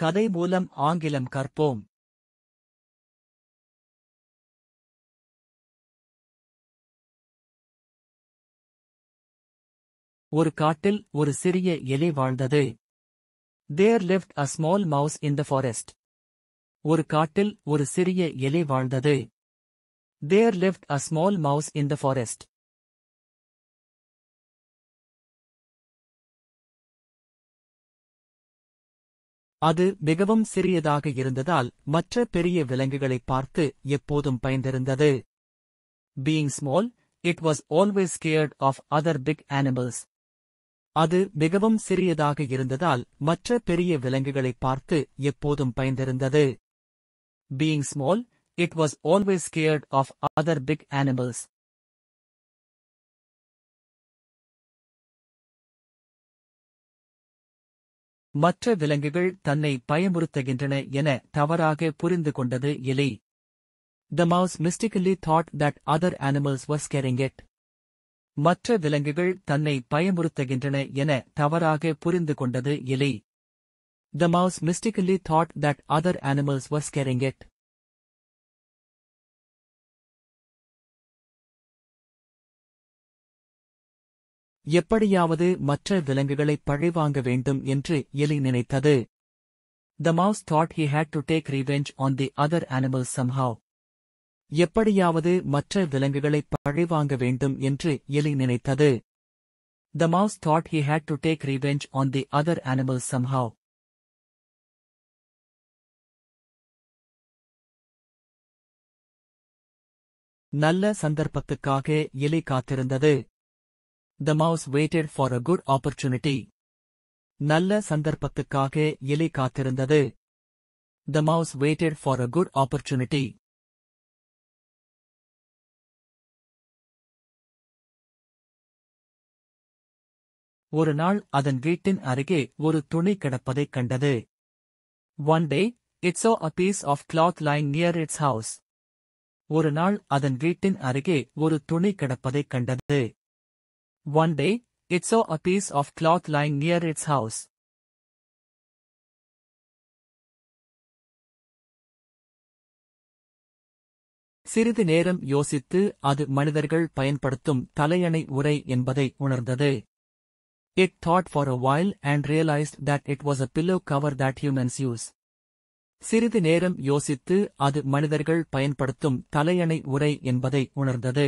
கதை மூலம் ஆங்கிலம் கற்போம். ஒரு காட்டில் ஒரு சிறிய எலி வாழ்ந்தது. There lived a small mouse in the forest. ஒரு காட்டில் ஒரு சிறிய எலி வாழ்ந்தது. There lived a small mouse in the forest. அது மிகவும் சிறியதாக இருந்ததால் மற்ற பெரிய விலங்குகளைப் பார்த்து எப்போதும் பயந்திருந்தது. Being small, it was always scared of other big animals. அது மிகவும் சிறியதாக இருந்ததால் மற்ற பெரிய விலங்குகளைப் பார்த்து எப்போதும் பயந்திருந்தது. Being small, it was always scared of other big animals. மற்ற விலங்குகள் தன்னை பயமுறுத்துகின்றன என தவறாக புரிந்து கொண்டது எலி. The mouse mistakenly thought that other animals were scaring it. மற்ற விலங்குகள் தன்னை பயமுறுத்துகின்றன என தவறாக புரிந்து கொண்டது எலி. The mouse mistakenly thought that other animals were scaring it. எப்படியாவது மற்ற விலங்குகளை பழிவாங்க வேண்டும் என்று எலி நினைத்தது. The mouse thought he had to take revenge on the other animals somehow. எப்படியாவது மற்ற விலங்குகளை பழிவாங்க வேண்டும் என்று எலி நினைத்தது. The mouse thought he had to take revenge on the other animals somehow. நல்ல சந்தர்ப்பத்துக்காக எலி காத்திருந்தது. The mouse waited for a good opportunity. நல்ல சந்தர்ப்பத்துக்காக எலி காத்திருந்தது. The mouse waited for a good opportunity. ஒரு நாள் அதன் வீட்டின் அருகே ஒரு துணி கிடப்பதைக் கண்டது. One day, it saw a piece of cloth lying near its house. ஒரு நாள் அதன் வீட்டின் அருகே ஒரு துணி கிடப்பதைக் கண்டது. One day, it saw a piece of cloth lying near its house. சிறிது நேரம் யோசித்து அது மனிதர்கள் பயன்படுத்தும் தலையணை உறை என்பதை உணர்ந்தது. It thought for a while and realized that it was a pillow cover that humans use. சிறிது நேரம் யோசித்து அது மனிதர்கள் பயன்படுத்தும் தலையணை உறை என்பதை உணர்ந்தது.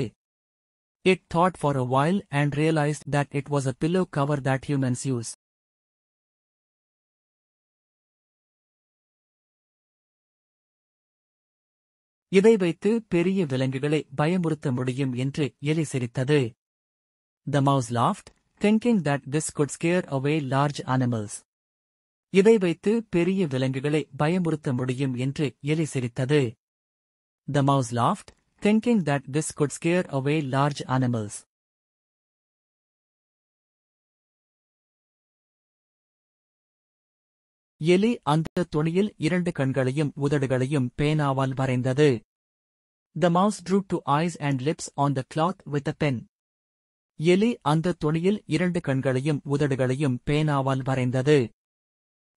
It thought for a while and realized that it was a pillow cover that humans use. இதை வைத்து பெரிய விலங்குகளை பயமுறுத்த முடியும் என்று எலி சிரித்தது. The mouse laughed, thinking that this could scare away large animals. இதை வைத்து பெரிய விலங்குகளை பயமுறுத்த முடியும் என்று எலி சிரித்தது. The mouse laughed, thinking that this could scare away large animals. எலி அந்த துணியில் 2 கண்களையும் உதடுகளையும் பேனாவால் வரைந்தது. The mouse drew 2 eyes and lips on the cloth with a pen. எலி அந்த துணியில் 2 கண்களையும் உதடுகளையும் பேனாவால் வரைந்தது.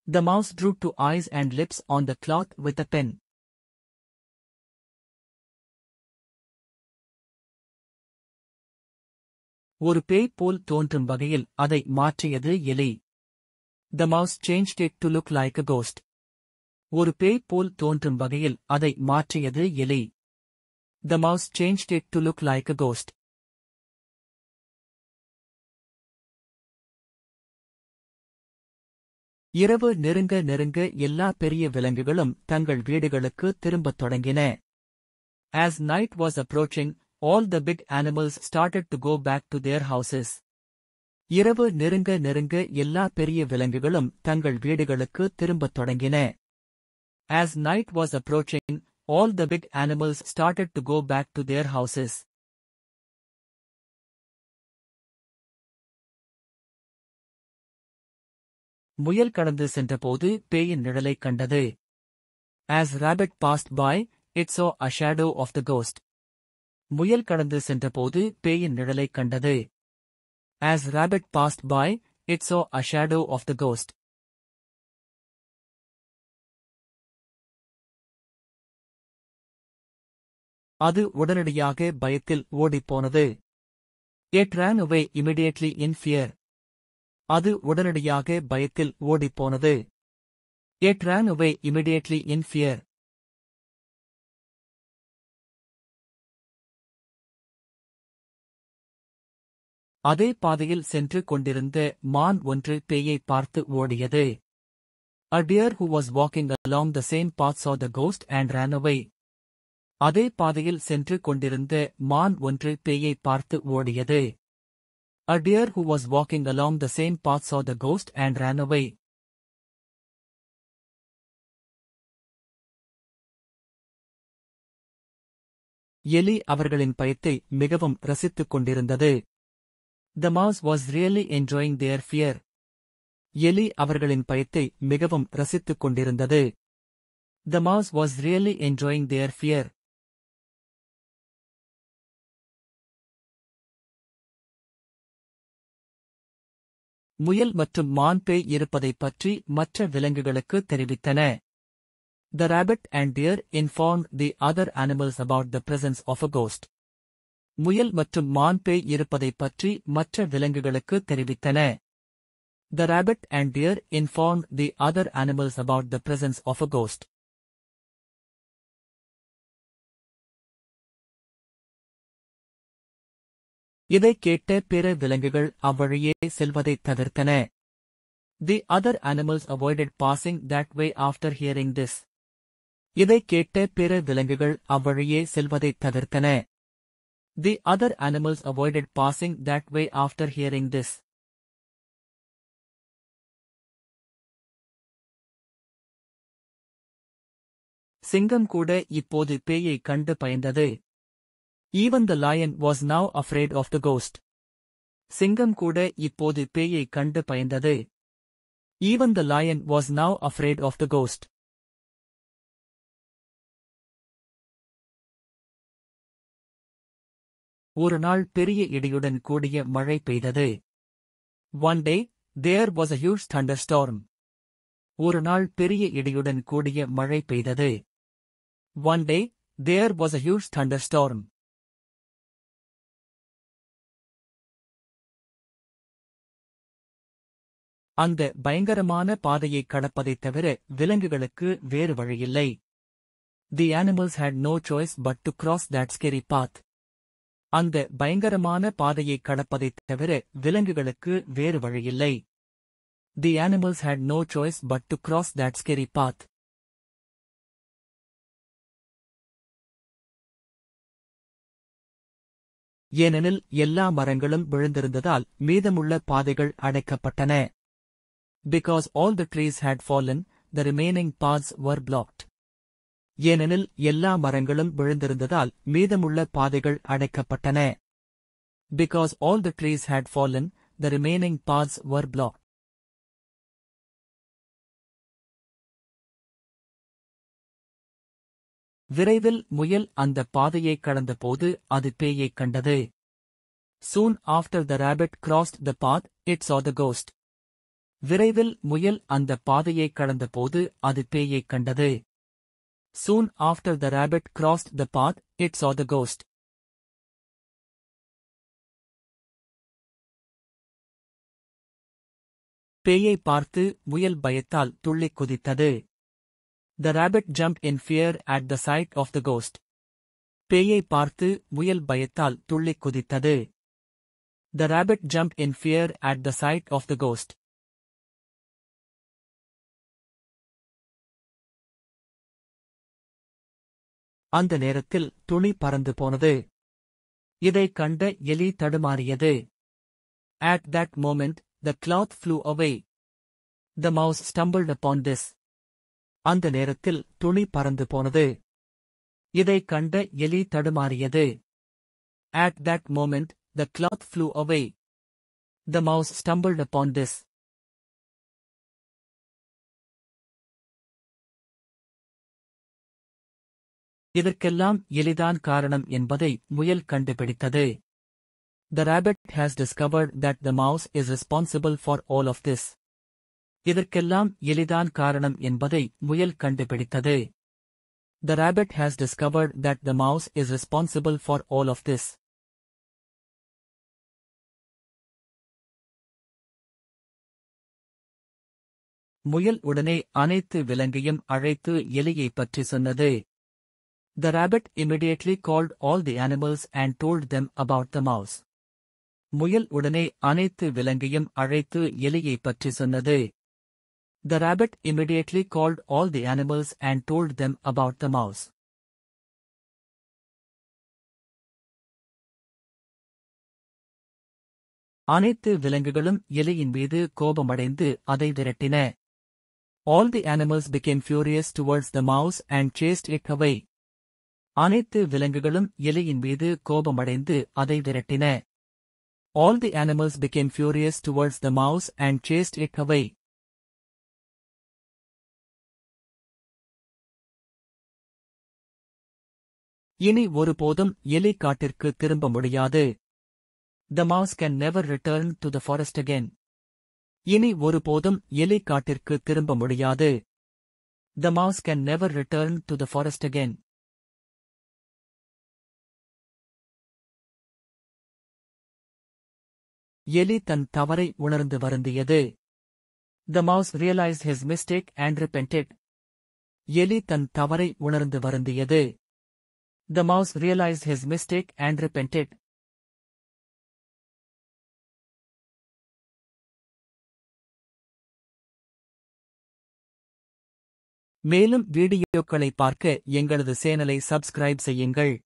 The mouse drew 2 eyes and lips on the cloth with a pen. ஒரு பேய் போல் தோன்றும் வகையில் அதை மாற்றியது எலி. The mouse changed it to look like a ghost. ஒரு பேய் போல் தோன்றும் வகையில் அதை மாற்றியது எலி. The mouse changed it to look like a ghost. இரவு நெருங்க நெருங்க எல்லா பெரிய விலங்குகளும் தங்கள் வீடுகளுக்கு திரும்பத் தொடங்கின. As night was approaching, all the big animals started to go back to their houses. இரவு நெருங்க நெருங்க எல்லா பெரிய விலங்குகளும் தங்கள் வீடுகளுக்கு திரும்பத் தொடங்கின. As night was approaching, all the big animals started to go back to their houses. முயல் கடந்து சென்றபோது பேயின் நிழலைக் கண்டது. As rabbit passed by, it saw a shadow of the ghost. முயல் கடந்து சென்றபோது பேயின் நிழலைக் கண்டது. As rabbit passed by, it saw a shadow of the ghost. அது உடனடியாக பயத்தில் ஓடிப்போனது. It ran away immediately in fear. அது உடனடியாக பயத்தில் ஓடிப்போனது. It ran away immediately in fear. அதே பாதையில் சென்று கொண்டிருந்த மான் ஒன்று பேயை பார்த்து ஓடியது. A deer who was walking along the same path saw the ghost and ran away. அதே பாதையில் சென்று கொண்டிருந்த மான் ஒன்று பேயை பார்த்து ஓடியது. A deer who was walking along the same path saw the ghost and ran away. எலி அவர்களின் பயத்தை மிகவும் ரசித்துக் கொண்டிருந்தது. The mouse was really enjoying their fear. எலி அவர்களின் பயத்தை மிகவும் ரசித்துக் கொண்டிருந்தது. The mouse was really enjoying their fear. முயல் மற்றும் மான் பேய் இருப்பதைப் பற்றி மற்ற விலங்குகளுக்கு தெரிவித்தன. The rabbit and deer informed the other animals about the presence of a ghost. முயல் மற்றும் மான் பேய் இருப்பதைப் பற்றி மற்ற விலங்குகளுக்கு தெரிவித்தன. The rabbit and deer informed the other animals about the presence of a ghost. இதைக் கேட்ட பிற விலங்குகள் அவ்வழியே செல்வதைத் தவிர்த்தன. The other animals avoided passing that way after hearing this. இதைக் கேட்ட பிற விலங்குகள் அவ்வழியே செல்வதைத் தவிர்த்தன. The other animals avoided passing that way after hearing this. சிங்கம் கூட இப்போது பேயைக் கண்டு பயந்தது. Even the lion was now afraid of the ghost. சிங்கம் கூட இப்போது பேயைக் கண்டு பயந்தது. Even the lion was now afraid of the ghost. ஒரு நாள் பெரிய இடியுடன் கூடிய மழை பெய்தது. One day, there was a huge thunderstorm. ஒரு நாள் பெரிய இடியுடன் கூடிய மழை பெய்தது. One day, there was a huge thunderstorm. அந்த பயங்கரமான பாதையைக் கடப்பதைத் தவிர விலங்குகளுக்கு வேறு வழியில்லை. The animals had no choice but to cross that scary path. அந்த பயங்கரமான பாதையைக் கடப்பதைத் தவிர விலங்குகளுக்கு வேறு வழியில்லை. The animals had no choice but to cross that scary path. ஏனெனில் எல்லா மரங்களும் விழுந்திருந்ததால் மீதமுள்ள பாதைகள் அடைக்கப்பட்டன. Because all the trees had fallen, the remaining paths were blocked. ஏனெனில் எல்லா மரங்களும் விழுந்திருந்ததால் மீதமுள்ள பாதைகள் அடைக்கப்பட்டன. Because all the trees had fallen, the remaining paths were blocked. விரைவில் முயல் அந்த பாதையைக் கடந்தபோது அது பேயைக் கண்டது. Soon after the rabbit crossed the path, it saw the ghost. விரைவில் முயல் அந்த பாதையைக் கடந்தபோது அது பேயைக் கண்டது. Soon after the rabbit crossed the path, it saw the ghost. பேயைப் பார்த்து முயல் பயத்தால் துள்ளிக் குதித்தது. The rabbit jumped in fear at the sight of the ghost. பேயைப் பார்த்து முயல் பயத்தால் துள்ளிக் குதித்தது. The rabbit jumped in fear at the sight of the ghost. அந்த நேரத்தில் துணி பறந்து போனது. இதைக் கண்ட எலி தடுமாறியது. At that moment, the cloth flew away. The mouse stumbled upon this. அந்த நேரத்தில் துணி பறந்து போனது. இதைக் கண்ட எலி தடுமாறியது. At that moment, the cloth flew away. The mouse stumbled upon this. இதற்கெல்லாம் எலிதான் காரணம் என்பதை முயல் கண்டுபிடித்தது. The rabbit has discovered that the mouse is responsible for all of this. இதற்கெல்லாம் எலிதான் காரணம் என்பதை முயல் கண்டுபிடித்தது. The rabbit has discovered that the mouse is responsible for all of this. முயல் உடனே அனைத்து விலங்கையும் அழைத்து எலியைப் பற்றி சொன்னது. The rabbit immediately called all the animals and told them about the mouse. முயல் உடனே அனைத்து விலங்கையும் அழைத்து எலியைப் பற்றி சொன்னது. The rabbit immediately called all the animals and told them about the mouse. அனைத்து விலங்குகளும் எலியின் மீது கோபமடைந்து அதை விரட்டின. All the animals became furious towards the mouse and chased it away. அனைத்து விலங்குகளும் எலியின் மீது கோபமடைந்து அதை விரட்டின. All the animals became furious towards the mouse and chased it away. இனி ஒருபோதும் எலி காட்டிற்கு திரும்ப முடியாது. The mouse can never return to the forest again. இனி ஒருபோதும் எலி காட்டிற்கு திரும்ப முடியாது. The mouse can never return to the forest again. எலி தன் தவறை உணர்ந்து வருந்தியது. The mouse realized his mistake and repented. எலி தன் தவறை உணர்ந்து வருந்தியது. The mouse realized his mistake and repented. மேலும் வீடியோக்களை பார்க்க எங்களது சேனலை சப்ஸ்கிரைப் செய்யுங்கள்.